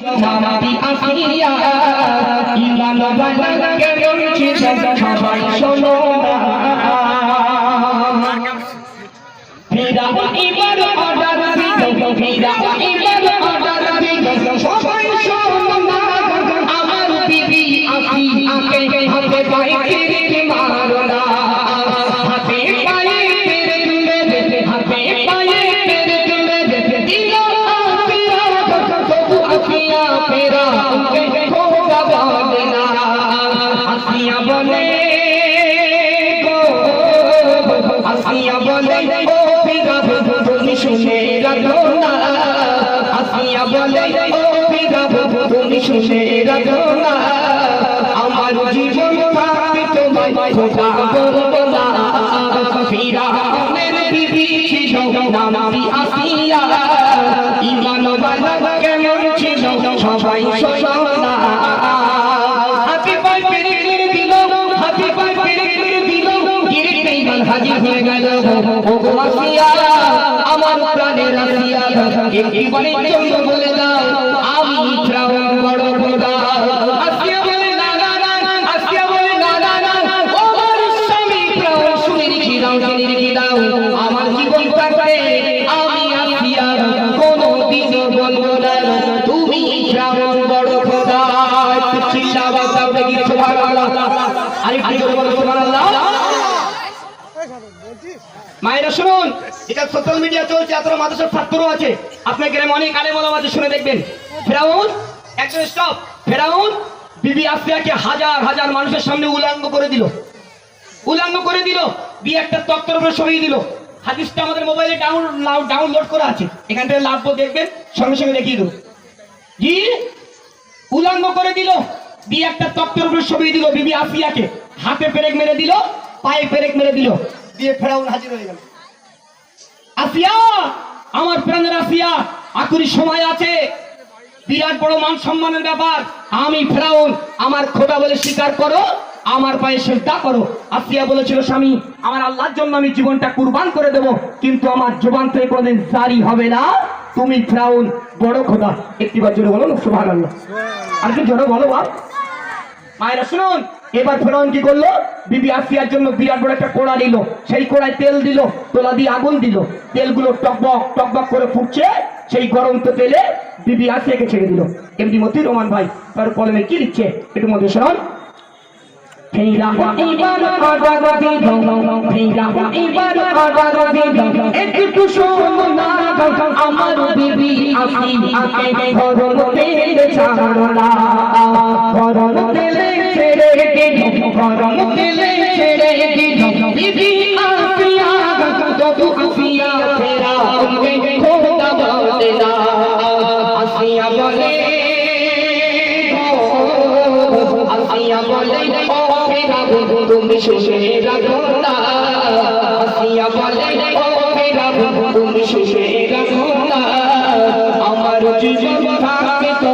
নামটি আসিয়া ইমান বাজাকে বলছি সবাই শোনো ফিরা ইমান অর্ডার দিও ফিরা ইমান অর্ডার দিও সবাই শোনো আমার বিবি আসিয়াকে হাতে পায়ে কে মারো না হাতে পায়ে তেরে তুলে হাতে পায়ে তেরে তুলে দিও আসিয়া ফেরা খোদা বলে না আসিয়া বলে আসিয়া বলে ও ফেরা তুমি শুনে রাখো না আসিয়া বলে ও ফেরা তুমি শুনে রাখো না আমার জীবন থাকতে তোমায় খোদা বলবো না ফেরা মেরে বিবি ছিল নামটি আসিয়া ইমান বালা কেমন ছিল সবাই শোনা হাতে পায়ে পেরে করে দিল হাতে পায়ে পেরে করে দিল গিরতে ইমান হাজির হয়ে গেল ও গো আসিয়া আমার প্রাণের আসিয়া একবারে চলো বলে দাও আমি ফিরাউন বড় খোদা আসিয়া বলে না না না আসিয়া বলে না না না ও আমার স্বামী ফিরাউন শুনে রেখে দাও আমার জীবন থাকতে আমি আসিয়া কোনদিন বলবো না তুমি ফিরাউন বড় খোদা চিল্লাবা তাবে কি সুবহানাল্লাহ আরেকটু জোরে বলো সুবহানাল্লাহ মায়েরা শুনুন এটা সোশ্যাল মিডিয়া চলছে আপনারা মাদ্রাসার ছাত্রও আছে আপনার গ্রামে অনেক আলেম ওলামা আছে শুনে দেখবেন ফিরাউন একজন স্টপ ফিরাউন বিবি আসিয়াকে হাজার হাজার মানুষের সামনে উলঙ্গ করে দিল দিয়ে একটা তক্তার উপরে সরিয়ে দিল হাদিসটা আমাদের মোবাইলে ডাউনলোড করা আছে এখান থেকে লাভ দেখবেন সঙ্গে সঙ্গে দেখিয়ে দেবো জি উলঙ্গ করে দিল দিয়ে একটা তক্তার উপরে সরিয়ে দিল বিবি আসিয়াকে হাতে পেরেক মেরে দিল পায়ে পেরেক মেরে দিল দিয়ে ফেরাউন হাজির হয়ে গেল আসিয়া আমার প্রাণের আসিয়া আকুরি সময় আছে বিরাট বড় মান সম্মানের ব্যাপার আমি ফেরাউন আমার খোদা বলে স্বীকার করো আমার পায়ে সিজদা করো আসিয়া বলেছিল স্বামী আমার আল্লাহর জন্য আমি জীবনটা কুরবান করে দেব কিন্তু আমার জবান থেকে কোনোদিন জারি হবে না তুমি ফেরাউন বড় খোদা একটিবার জোরে বলো সুবহানাল্লাহ আর কি জোরে বলো বাপ মায়েরা শুনুন এবার ফেরাউন কি করলো বিবি আসিয়ার জন্য বিরাট বড় একটা কোড়া নিল সেই কোড়ায় তেল দিল তোলা দিয়ে আগুন দিল তেলগুলো টকবক করে ফুটছে সেই গরম তেলে বিবি আসিয়াকে ছেড়ে দিল এমনি মতি রোমান ভাই তার কলমে কি লিখছে একটু মধ্যে শুনুন একটু শোনো না আমার বিবি আসিয়াকে গরম তেলে ছাড়ো না গরম তেলে ছেড়ে দিও গরম তেলে ছেড়ে দিও বিবি আসিয়া তবু আসিয়া ফেরা খোদা বলে না আসিয়া বলে আসিয়া বলে ও ফেরা তুমি শুনে রাখো না আসিয়া বলে ও ফেরা তুমি শুনে রাখো না আমার জীবন থাকতে